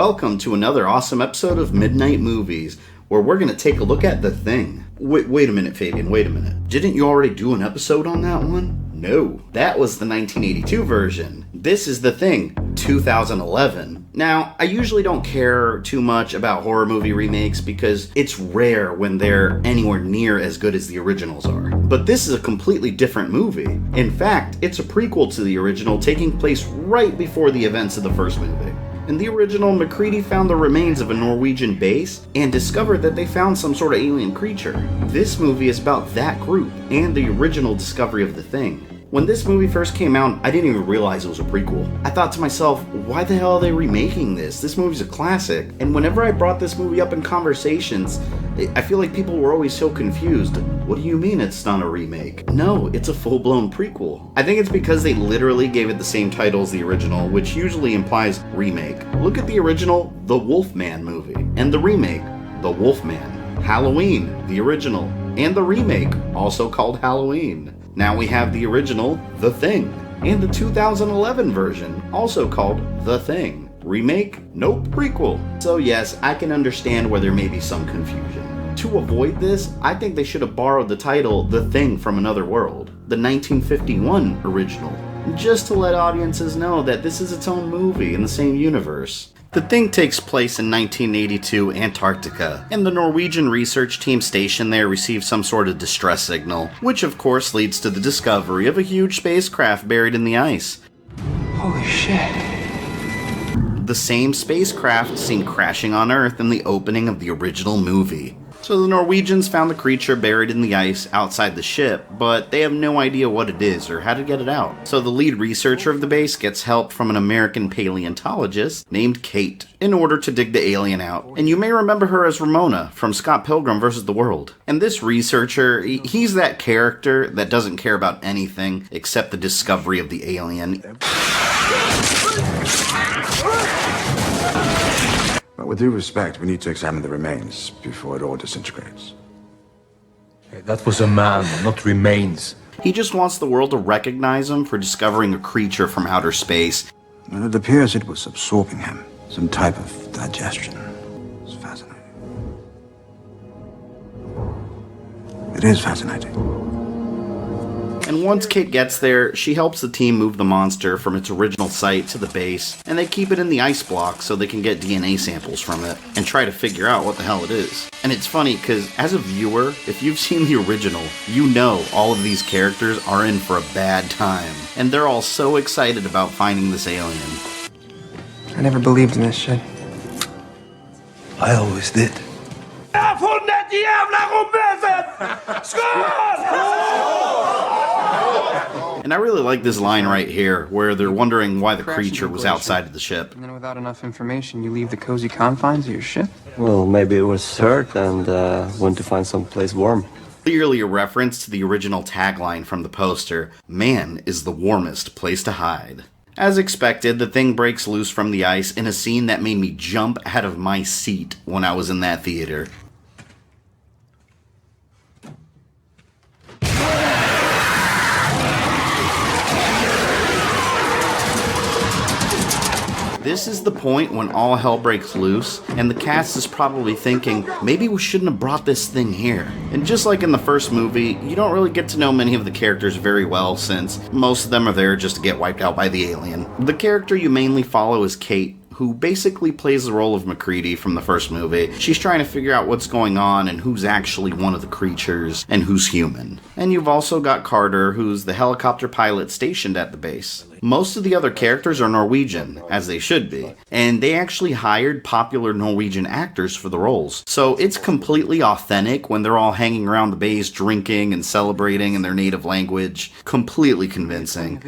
welcome to another awesome episode of Midnight Movies, where we're going to take a look at The Thing. Wait a minute, Fabian, wait a minute. Didn't you already do an episode on that one? No, that was the 1982 version. This is The Thing, 2011. Now, I usually don't care too much about horror movie remakes because it's rare when they're anywhere near as good as the originals are. But this is a completely different movie. In fact, it's a prequel to the original, taking place right before the events of the first movie. In the original, MacReady found the remains of a Norwegian base and discovered that they found some sort of alien creature. This movie is about that group and the original discovery of the Thing. When this movie first came out, I didn't even realize it was a prequel. I thought to myself, why the hell are they remaking this? This movie's a classic. And whenever I brought this movie up in conversations, I feel like people were always so confused. What do you mean it's not a remake? No, it's a full-blown prequel. I think it's because they literally gave it the same title as the original, which usually implies remake. Look at the original, The Wolfman movie, and the remake, The Wolfman. Halloween, the original, and the remake, also called Halloween. Now we have the original, The Thing, and the 2011 version, also called The Thing. Remake? Nope, prequel. So yes, I can understand where there may be some confusion. To avoid this, I think they should have borrowed the title The Thing from Another World, the 1951 original, just to let audiences know that this is its own movie in the same universe. The Thing takes place in 1982 Antarctica, and the Norwegian research team stationed there receives some sort of distress signal, which of course leads to the discovery of a huge spacecraft buried in the ice. Holy shit. The same spacecraft seen crashing on Earth in the opening of the original movie. So the Norwegians found the creature buried in the ice outside the ship, but they have no idea what it is or how to get it out. So the lead researcher of the base gets help from an American paleontologist named Kate in order to dig the alien out. And you may remember her as Ramona from Scott Pilgrim vs. the World. And this researcher, he's that character that doesn't care about anything except the discovery of the alien. But with due respect, we need to examine the remains before it all disintegrates. Hey, that was a man, not remains. He just wants the world to recognize him for discovering a creature from outer space. And it appears it was absorbing him. Some type of digestion. It's fascinating. It is fascinating. And once Kate gets there, she helps the team move the monster from its original site to the base, and they keep it in the ice block so they can get DNA samples from it and try to figure out what the hell it is. And it's funny because as a viewer, if you've seen the original, you know all of these characters are in for a bad time, and they're all so excited about finding this alien. I never believed in this shit. I always did. And I really like this line right here, where they're wondering why the creature was outside of the ship. And then without enough information, you leave the cozy confines of your ship? Well, maybe it was hurt and went to find some place warm. Clearly a reference to the original tagline from the poster, "Man is the warmest place to hide." As expected, the Thing breaks loose from the ice in a scene that made me jump out of my seat when I was in that theater. This is the point when all hell breaks loose, and the cast is probably thinking, maybe we shouldn't have brought this thing here. And just like in the first movie, you don't really get to know many of the characters very well since most of them are there just to get wiped out by the alien. The character you mainly follow is Kate, who basically plays the role of MacReady from the first movie. She's trying to figure out what's going on and who's actually one of the creatures and who's human. And you've also got Carter, who's the helicopter pilot stationed at the base. Most of the other characters are Norwegian, as they should be, and they actually hired popular Norwegian actors for the roles. So it's completely authentic when they're all hanging around the base drinking and celebrating in their native language. Completely convincing.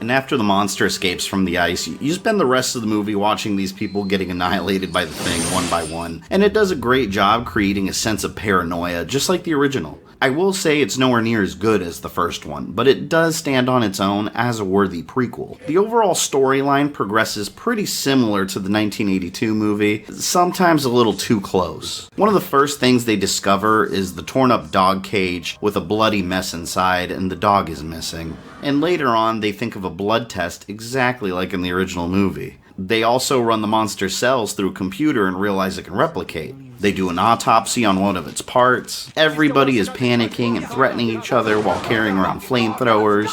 And after the monster escapes from the ice, you spend the rest of the movie watching these people getting annihilated by the thing one by one, and it does a great job creating a sense of paranoia, just like the original. I will say it's nowhere near as good as the first one, but it does stand on its own as a worthy prequel. The overall storyline progresses pretty similar to the 1982 movie, sometimes a little too close. One of the first things they discover is the torn up dog cage with a bloody mess inside, and the dog is missing. And later on, they think of a blood test exactly like in the original movie. They also run the monster's cells through a computer and realize it can replicate. They do an autopsy on one of its parts. Everybody is panicking and threatening each other while carrying around flamethrowers.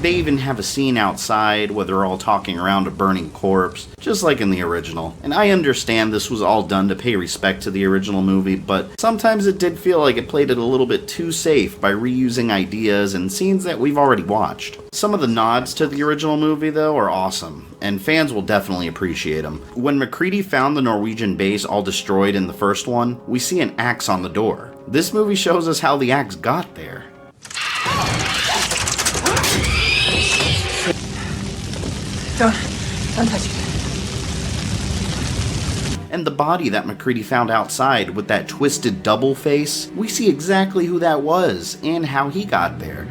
They even have a scene outside where they're all talking around a burning corpse, just like in the original. And I understand this was all done to pay respect to the original movie, but sometimes it did feel like it played it a little bit too safe by reusing ideas and scenes that we've already watched. Some of the nods to the original movie, though, are awesome, and fans will definitely appreciate them. When MacReady found the Norwegian base all destroyed in the first one, we see an axe on the door. This movie shows us how the axe got there. Don't touch me. And the body that MacReady found outside with that twisted double face, we see exactly who that was and how he got there.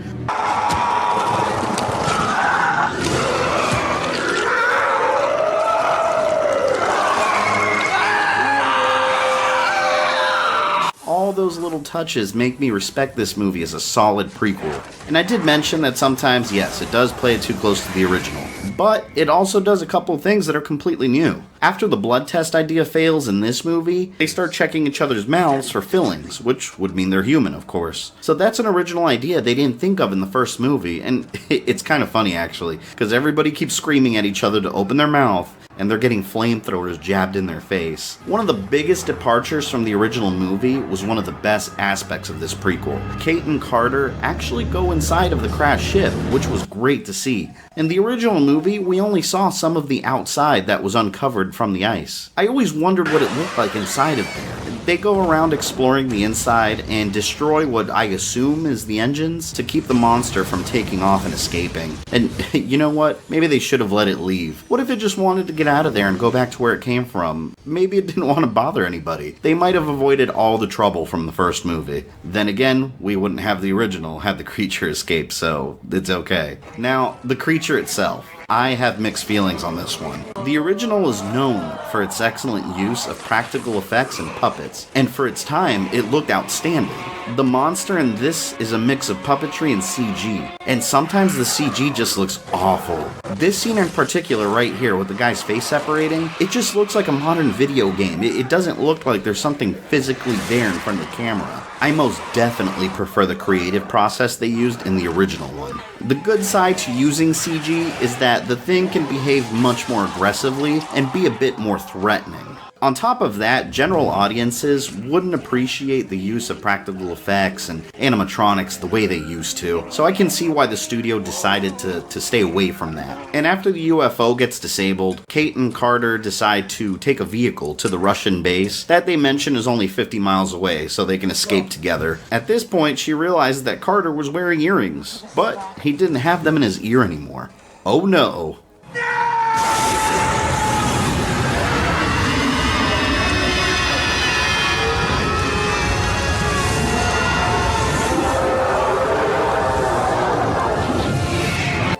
All those little touches make me respect this movie as a solid prequel. And I did mention that sometimes, yes, it does play it too close to the original, but it also does a couple of things that are completely new. After the blood test idea fails in this movie, they start checking each other's mouths for fillings, which would mean they're human, of course. So that's an original idea they didn't think of in the first movie, and it's kind of funny actually, because everybody keeps screaming at each other to open their mouth, and they're getting flamethrowers jabbed in their face. One of the biggest departures from the original movie was one of the best aspects of this prequel. Kate and Carter actually go inside of the crashed ship, which was great to see. In the original movie, we only saw some of the outside that was uncovered from the ice. I always wondered what it looked like inside of there. They go around exploring the inside and destroy what I assume is the engines to keep the monster from taking off and escaping. And you know what? Maybe they should have let it leave. What if it just wanted to get out of there and go back to where it came from? Maybe it didn't want to bother anybody. They might have avoided all the trouble from the first movie. Then again, we wouldn't have the original had the creature escaped, so it's okay. Now, the creature itself. I have mixed feelings on this one. The original is known for its excellent use of practical effects and puppets, and for its time, it looked outstanding. The monster in this is a mix of puppetry and CG, and sometimes the CG just looks awful. This scene in particular right here with the guy's face separating, it just looks like a modern video game. It doesn't look like there's something physically there in front of the camera. I most definitely prefer the creative process they used in the original one. The good side to using CG is that the thing can behave much more aggressively and be a bit more threatening. On top of that, general audiences wouldn't appreciate the use of practical effects and animatronics the way they used to, so I can see why the studio decided to stay away from that. And after the UFO gets disabled, Kate and Carter decide to take a vehicle to the Russian base that they mention is only 50 miles away so they can escape together. At this point, she realizes that Carter was wearing earrings, but he didn't have them in his ear anymore. Oh no.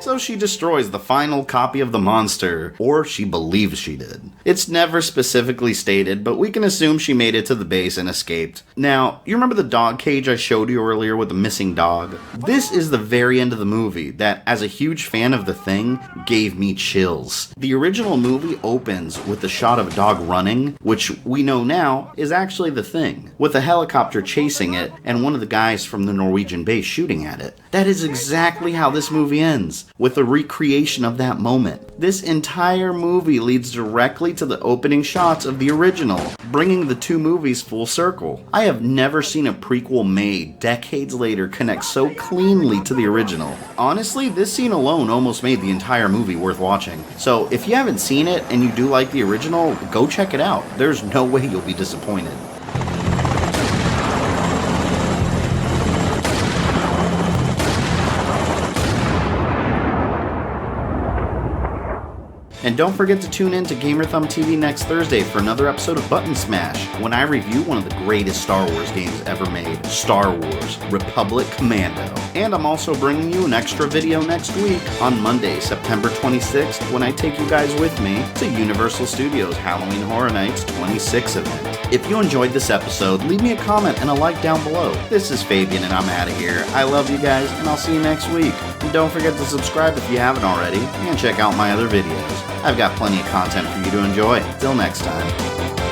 So she destroys the final copy of the monster, or she believes she did. It's never specifically stated, but we can assume she made it to the base and escaped. Now, you remember the dog cage I showed you earlier with the missing dog? This is the very end of the movie that, as a huge fan of The Thing, gave me chills. The original movie opens with a shot of a dog running, which we know now is actually The Thing, with a helicopter chasing it and one of the guys from the Norwegian base shooting at it. That is exactly how this movie ends, with a recreation of that moment. This entire movie leads directly to the opening shots of the original, bringing the two movies full circle. I have never seen a prequel made decades later connect so cleanly to the original. Honestly, this scene alone almost made the entire movie worth watching. So if you haven't seen it and you do like the original, go check it out. There's no way you'll be disappointed. And don't forget to tune in to GamerThumbTV next Thursday for another episode of Button Smash, when I review one of the greatest Star Wars games ever made, Star Wars Republic Commando. And I'm also bringing you an extra video next week on Monday, September 26th, when I take you guys with me to Universal Studios Halloween Horror Nights 26 event. If you enjoyed this episode, leave me a comment and a like down below. This is Fabian and I'm out of here. I love you guys and I'll see you next week. And don't forget to subscribe if you haven't already and check out my other videos. I've got plenty of content for you to enjoy. Till next time.